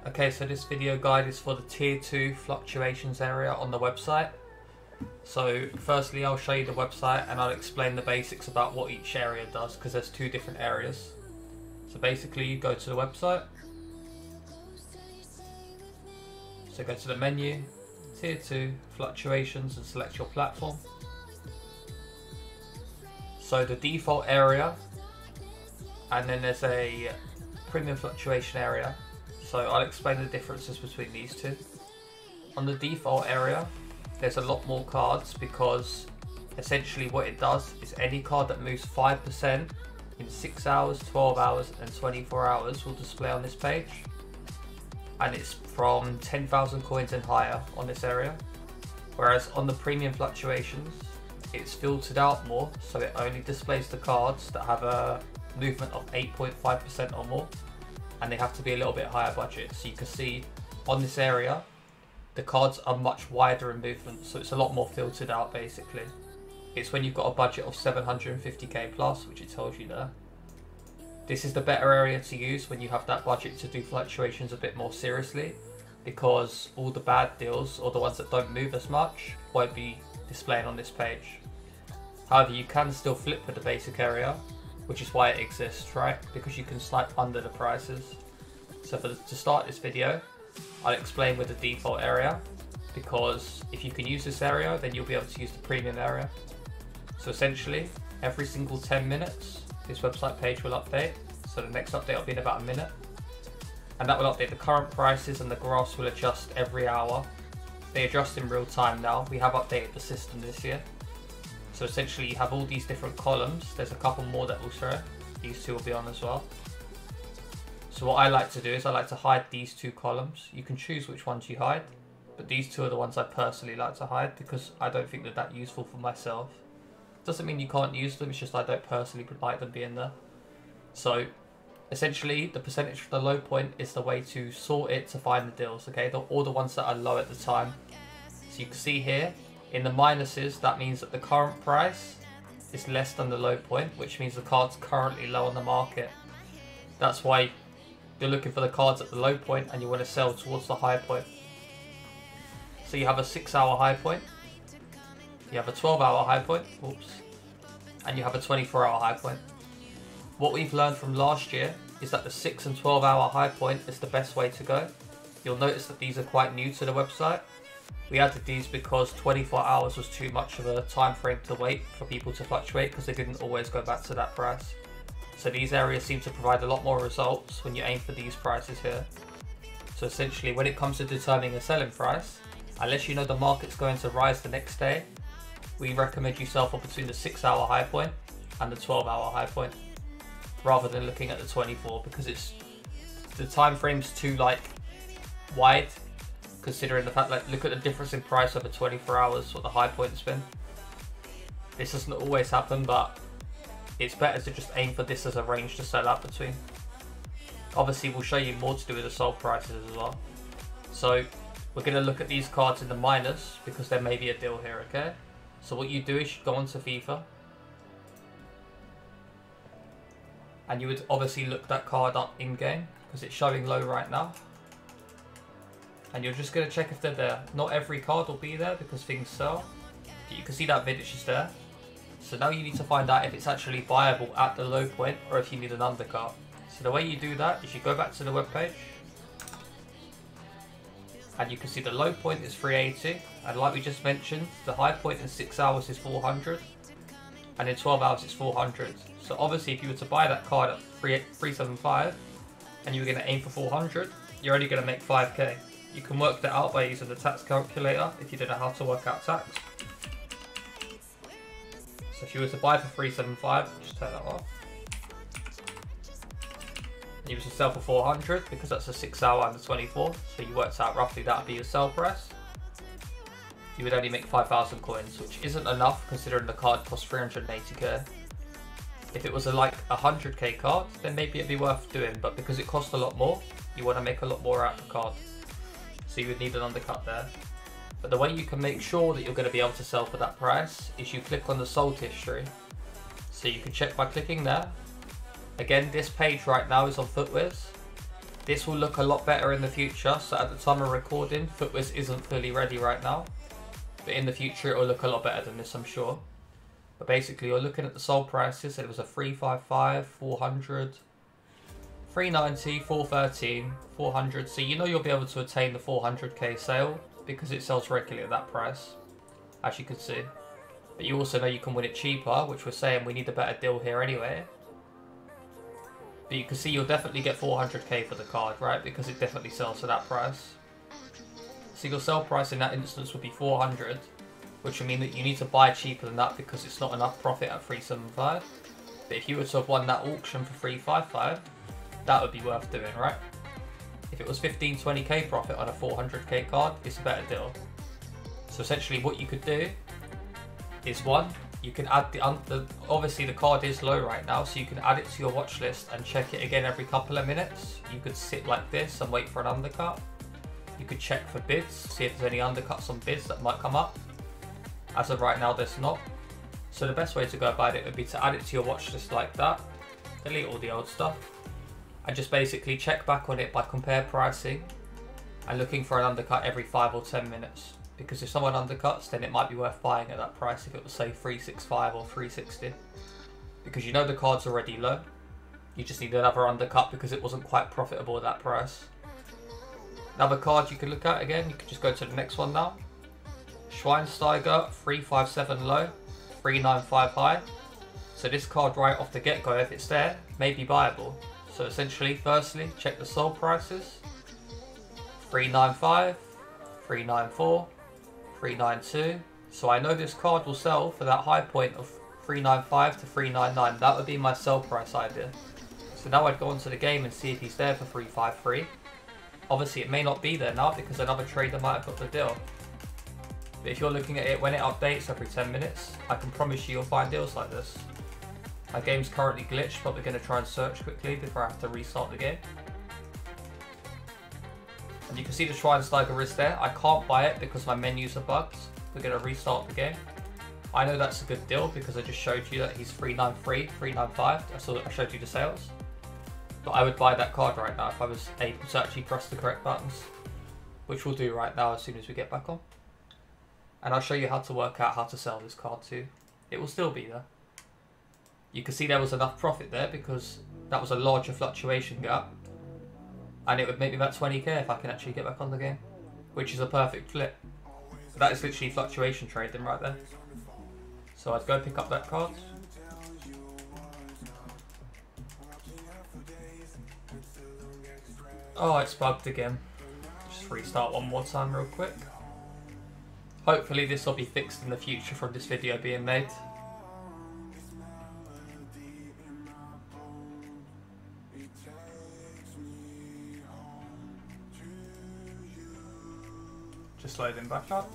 Okay, so this video guide is for the tier 2 fluctuations area on the website. So firstly I'll show you the website and I'll explain the basics about what each area does, because there's two different areas. So basically you go to the website, so go to the menu, tier 2 fluctuations, and select your platform. So the default area, and then there's a premium fluctuation area. So I'll explain the differences between these two. On the default area, there's a lot more cards because essentially what it does is any card that moves 5% in 6 hours, 12 hours and 24 hours will display on this page. And it's from 10,000 coins and higher on this area. Whereas on the premium fluctuations, it's filtered out more, so it only displays the cards that have a movement of 8.5% or more, and they have to be a little bit higher budget. So you can see on this area the cards are much wider in movement, so it's a lot more filtered out basically. It's when you've got a budget of 750k plus, which it tells you there. This is the better area to use when you have that budget to do fluctuations a bit more seriously, because all the bad deals, or the ones that don't move as much, won't be displaying on this page. However, you can still flip with the basic area, which is why it exists, right? Because you can snipe under the prices. So to start this video, I'll explain with the default area, because if you can use this area, then you'll be able to use the premium area. So essentially, every single 10 minutes, this website page will update. So the next update will be in about a minute. And that will update the current prices, and the graphs will adjust every hour. They adjust in real time now. We have updated the system this year. So essentially you have all these different columns. There's a couple more that will show. These two will be on as well. So what I like to do is I like to hide these two columns. You can choose which ones you hide, but these two are the ones I personally like to hide because I don't think they're that useful for myself. Doesn't mean you can't use them, it's just I don't personally like them being there. So essentially the percentage of the low point is the way to sort it to find the deals, okay? All the ones that are low at the time. So you can see here, in the minuses, that means that the current price is less than the low point, which means the card's currently low on the market. That's why you're looking for the cards at the low point and you want to sell towards the high point. So you have a 6-hour high point, you have a 12-hour high point, oops, and you have a 24-hour high point. What we've learned from last year is that the 6 and 12-hour high point is the best way to go. You'll notice that these are quite new to the website. We added these because 24 hours was too much of a time frame to wait for people to fluctuate, because they didn't always go back to that price. So these areas seem to provide a lot more results when you aim for these prices here. So essentially when it comes to determining a selling price, unless you know the market's going to rise the next day, we recommend you sell for between the 6-hour high point and the 12-hour high point, rather than looking at the 24, because the time frame's too wide, considering the fact look at the difference in price over 24 hours, what the high point's been. This doesn't always happen, but it's better to just aim for this as a range to sell out between. Obviously we'll show you more to do with the sold prices as well. So we're going to look at these cards in the minus because there may be a deal here, okay? So what you do is you go onto FIFA, and you would obviously look that card up in game because it's showing low right now. And you're just going to check if they're there. Not every card will be there because things sell. But you can see that vintage is there. So now you need to find out if it's actually viable at the low point or if you need an undercut. So the way you do that is you go back to the web page, and you can see the low point is 380, and like we just mentioned, the high point in 6 hours is 400, and in 12 hours it's 400. So obviously if you were to buy that card at 375 and you were going to aim for 400, you're only going to make 5k. You can work that out by using the tax calculator if you don't know how to work out tax. So if you were to buy for 375, just turn that off, and you were to sell for 400, because that's a 6-hour and a 24, so you worked out roughly that would be your sell price, you would only make 5,000 coins, which isn't enough considering the card costs 380k. If it was a 100k card, then maybe it'd be worth doing, but because it costs a lot more, you want to make a lot more out of the card. So you would need an undercut there. But the way you can make sure that you're going to be able to sell for that price is you click on the sold history. So you can check by clicking there. Again, this page right now is on Footwiz. This will look a lot better in the future. So at the time of recording, Footwiz isn't fully ready right now. But in the future, it will look a lot better than this, I'm sure. But basically, you're looking at the sold prices. It was a 355, 400, 390, 413, 400. So you know you'll be able to attain the 400k sale because it sells regularly at that price, as you can see. But you also know you can win it cheaper, which we're saying we need a better deal here anyway. But you can see you'll definitely get 400k for the card, right? Because it definitely sells for that price. So your sell price in that instance would be 400, which would mean that you need to buy cheaper than that because it's not enough profit at 375. But if you were to have won that auction for 355, that would be worth doing, right? If it was 15, 20k profit on a 400k card, it's a better deal. So essentially what you could do is one, you can add obviously the card is low right now, so you can add it to your watch list and check it again every couple of minutes. You could sit like this and wait for an undercut. You could check for bids, see if there's any undercuts on bids that might come up. As of right now, there's not. So the best way to go about it would be to add it to your watch list like that, delete all the old stuff, and just basically check back on it by compare pricing and looking for an undercut every 5 or 10 minutes. Because if someone undercuts, then it might be worth buying at that price if it was say 365 or 360. Because you know the card's already low. You just need another undercut because it wasn't quite profitable at that price. Another card you could look at again, you could just go to the next one now. Schweinsteiger, 357 low, 395 high. So this card right off the get-go, if it's there, may be buyable. So essentially, firstly, check the sold prices. 395, 394, 392. So I know this card will sell for that high point of 395 to 399. That would be my sell price idea. So now I'd go onto the game and see if he's there for 353. Obviously it may not be there now because another trader might have got the deal. But if you're looking at it when it updates every 10 minutes, I can promise you you'll find deals like this. My game's currently glitched, but we're going to try and search quickly before I have to restart the game. And you can see the Schweinsteiger is there. I can't buy it because my menus are bugged. We're going to restart the game. I know that's a good deal because I just showed you that he's 393, 395. I showed you the sales. But I would buy that card right now if I was able to actually press the correct buttons, which we'll do right now as soon as we get back on. And I'll show you how to work out how to sell this card too. It will still be there. You can see there was enough profit there because that was a larger fluctuation gap. And it would make me about 20k if I can actually get back on the game, which is a perfect flip. That is literally fluctuation trading right there. So I'd go pick up that card. Oh, it's bugged again. Just restart one more time real quick. Hopefully this will be fixed in the future from this video being made. Just loading back up.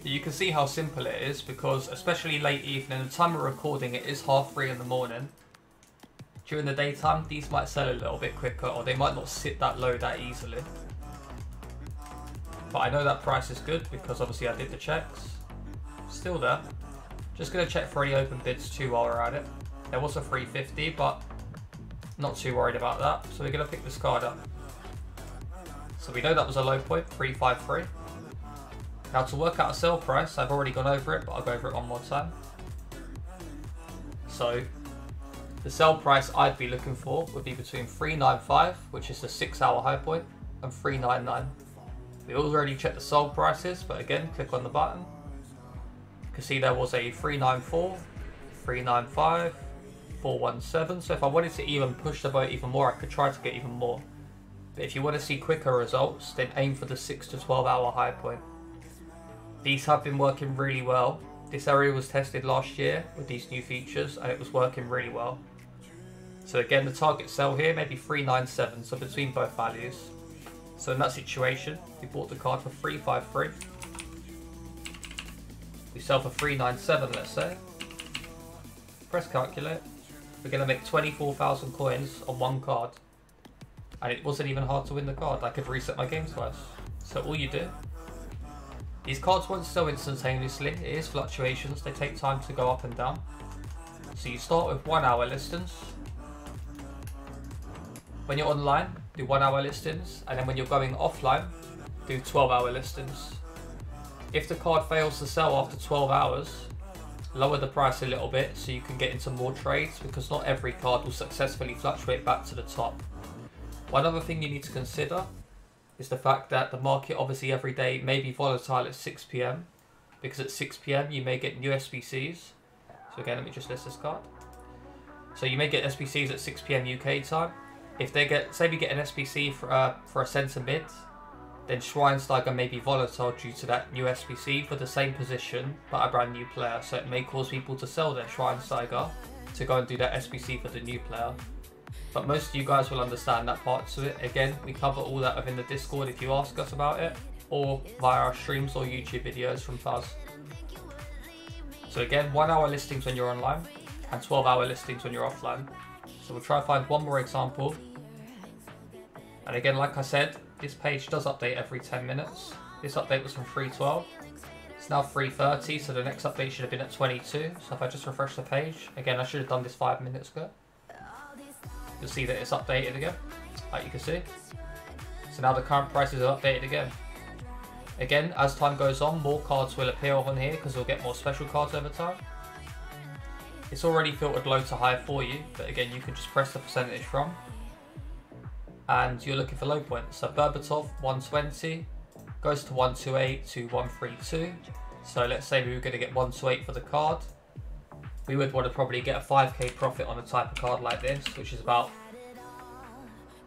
You can see how simple it is because especially late evening, the time of recording it is 3:30 in the morning. During the daytime these might sell a little bit quicker or they might not sit that low that easily. But I know that price is good because obviously I did the checks. Still there. Just going to check for any open bids too while we're at it. There was a 350 but not too worried about that. So we're going to pick this card up. So we know that was a low point, 353. Now to work out a sell price, I've already gone over it, but I'll go over it one more time. So the sell price I'd be looking for would be between 395, which is the 6-hour high point, and 399. We already checked the sold prices, but again, click on the button. You can see there was a 394, 395, 417. So if I wanted to even push the boat even more, I could try to get even more. But if you want to see quicker results, then aim for the 6 to 12-hour high point. These have been working really well. This area was tested last year with these new features and it was working really well. So again, the target sell here may be 397, so between both values. So in that situation, we bought the card for 353. We sell for 397, let's say. Press calculate. We're going to make 24,000 coins on one card. And it wasn't even hard to win the card. I could reset my game twice. So all you do These cards won't sell instantaneously, it is fluctuations, they take time to go up and down. So you start with 1 hour listings. When you're online, do 1 hour listings, and then when you're going offline, do 12-hour listings. If the card fails to sell after 12 hours, lower the price a little bit so you can get into more trades, because not every card will successfully fluctuate back to the top. One other thing you need to consider is the fact that the market obviously every day may be volatile at 6 PM, because at 6 PM you may get new SBCs. So again, let me just list this card. So you may get SBCs at 6 PM UK time. If they get, say we get an SBC for a centre mid, then Schweinsteiger may be volatile due to that new SBC for the same position but a brand new player. So it may cause people to sell their Schweinsteiger to go and do that SBC for the new player. But most of you guys will understand that part to it. Again, we cover all that within the Discord if you ask us about it, or via our streams or YouTube videos from Fuzz. So again, 1 hour listings when you're online and 12-hour listings when you're offline. So we'll try and find one more example. And again, like I said, this page does update every 10 minutes. This update was from 3:12. It's now 3:30, so the next update should have been at 22. So if I just refresh the page, again, I should have done this 5 minutes ago. You'll see that it's updated again, like you can see. So now the current prices are updated again. Again, as time goes on, more cards will appear on here because we'll get more special cards over time. It's already filtered low to high for you, but again, you can just press the percentage from. And you're looking for low points. So Berbatov 120 goes to 128 to 132. So let's say we were going to get 128 for the card. We would want to probably get a 5k profit on a type of card like this, which is about,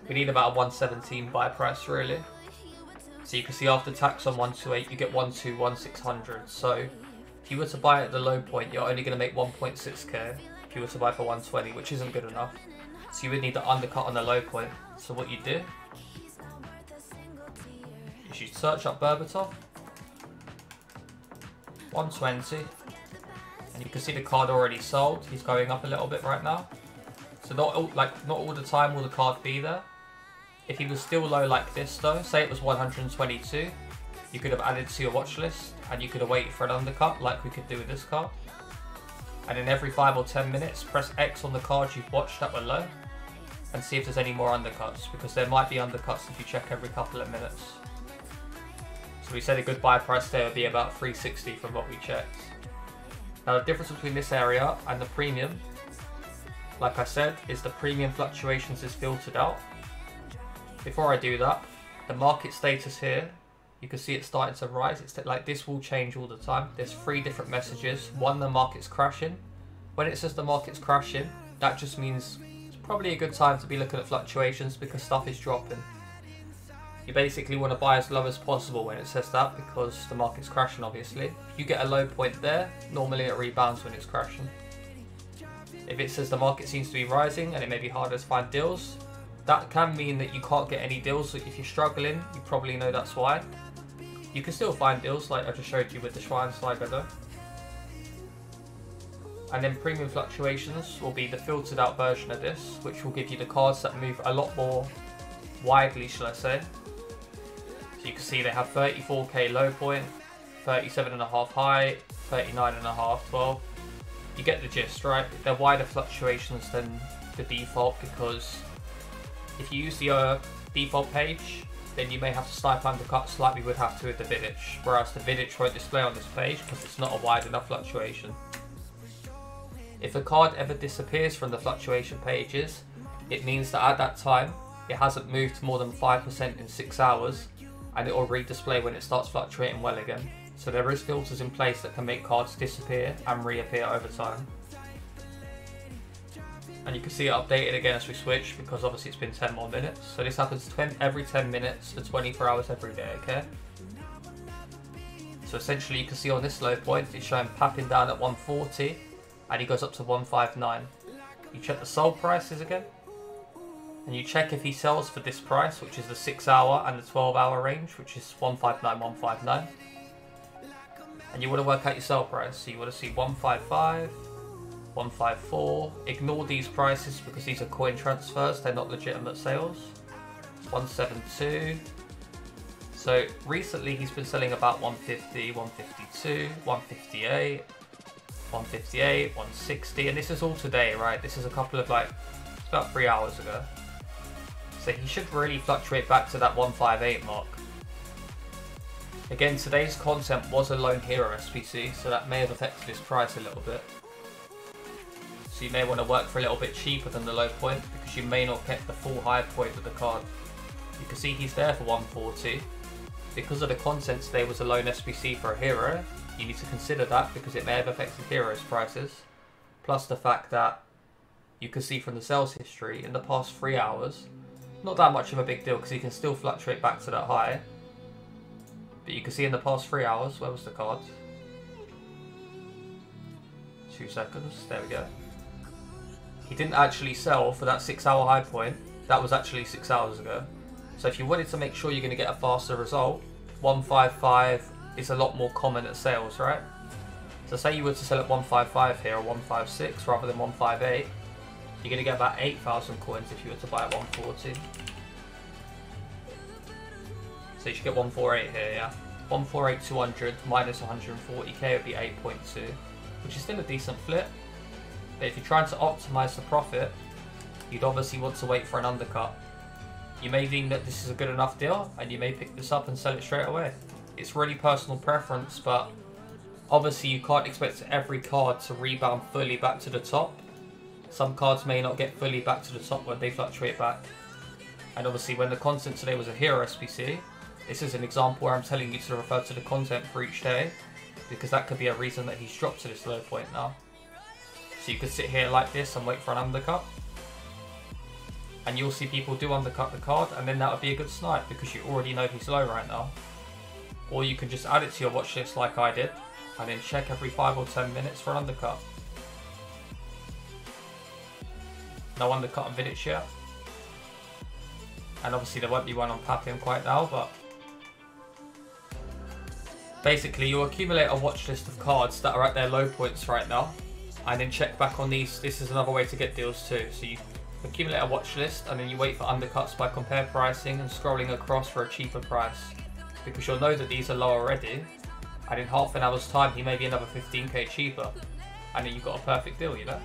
we need about a 117 buy price really. So you can see after tax on 128 you get 121,600. So if you were to buy at the low point, you're only going to make 1.6k if you were to buy for 120, which isn't good enough. So you would need to undercut on the low point. So what you do is you search up Berbatov 120. And you can see the card already sold. He's going up a little bit right now. So not all the time will the card be there. If he was still low like this though, say it was 122, you could have added to your watch list and you could have waited for an undercut like we could do with this card. And in every 5 or 10 minutes, press X on the cards you've watched that were low and see if there's any more undercuts, because there might be undercuts if you check every couple of minutes. So we said a good buy price there would be about 360 from what we checked. Now the difference between this area and the premium, like I said, is the premium fluctuations is filtered out. Before I do that, the market status here, you can see it starting to rise. It's like this will change all the time. There's 3 different messages. One, the market's crashing. When it says the market's crashing, that just means it's probably a good time to be looking at fluctuations because stuff is dropping. You basically want to buy as low as possible when it says that, because the market's crashing obviously. If you get a low point there, normally it rebounds when it's crashing. If it says the market seems to be rising and it may be harder to find deals, that can mean that you can't get any deals. So if you're struggling, you probably know that's why. You can still find deals like I just showed you with the Schweinsteiger though. And then premium fluctuations will be the filtered out version of this, which will give you the cards that move a lot more widely, shall I say. So you can see they have 34k low point, 37.5 high, 39.5, 12. You get the gist, right? They're wider fluctuations than the default, because if you use the default page, then you may have to snipe undercuts like we would have to with the Vidic, whereas the Vidic won't display on this page because it's not a wide enough fluctuation. If a card ever disappears from the fluctuation pages, it means that at that time it hasn't moved more than 5% in 6 hours, and it will re-display when it starts fluctuating well again. So there is filters in place that can make cards disappear and reappear over time. And you can see it updated again as we switch, because obviously it's been 10 more minutes. So this happens every 10 minutes for 24 hours every day, okay? So essentially you can see on this low point, it's showing papping down at 140, and he goes up to 159. You check the sold prices again, and you check if he sells for this price, which is the 6 hour and the 12 hour range, which is 159, 159. And you want to work out your sell price. So you want to see 155, 154. Ignore these prices because these are coin transfers, they're not legitimate sales. 172. So recently he's been selling about 150, 152, 158, 158, 160, and this is all today, right? This is a couple of it's about 3 hours ago. So he should really fluctuate back to that 158 mark. Again, today's content was a lone hero SPC, so that may have affected his price a little bit. So you may want to work for a little bit cheaper than the low point, because you may not get the full high point with the card. You can see he's there for 140. Because of the content today was a lone SPC for a hero, you need to consider that because it may have affected heroes' prices. Plus the fact that you can see from the sales history in the past 3 hours, not that much of a big deal because he can still fluctuate back to that high. But you can see in the past 3 hours, where was the card? 2 seconds, there we go. He didn't actually sell for that 6 hour high point. That was actually 6 hours ago. So if you wanted to make sure you're going to get a faster result, 155 is a lot more common at sales, right? So say you were to sell at 155 here or 156 rather than 158, you're going to get about 8,000 coins if you were to buy at 140. So you should get 148 here, yeah? 148 200 minus 140k would be 8.2, which is still a decent flip. But if you're trying to optimize the profit, you'd obviously want to wait for an undercut. You may deem that this is a good enough deal, and you may pick this up and sell it straight away. It's really personal preference, but obviously you can't expect every card to rebound fully back to the top. Some cards may not get fully back to the top when they fluctuate back. And obviously when the content today was a hero SPC, this is an example where I'm telling you to refer to the content for each day, because that could be a reason that he's dropped to this low point now. So you could sit here like this and wait for an undercut. And you'll see people do undercut the card, and then that would be a good snipe because you already know he's low right now. Or you can just add it to your watch list like I did, and then check every 5 or 10 minutes for an undercut. No undercut on Vidic yet. And obviously there won't be one on Papillon quite now, but basically you accumulate a watch list of cards that are at their low points right now, and then check back on these. This is another way to get deals too. So you accumulate a watch list and then you wait for undercuts by compare pricing and scrolling across for a cheaper price, because you'll know that these are low already, and in half an hour's time he may be another 15k cheaper, and then you've got a perfect deal, you know.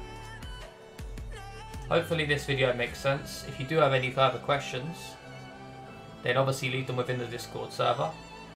Hopefully this video makes sense. If you do have any further questions, then obviously leave them within the Discord server.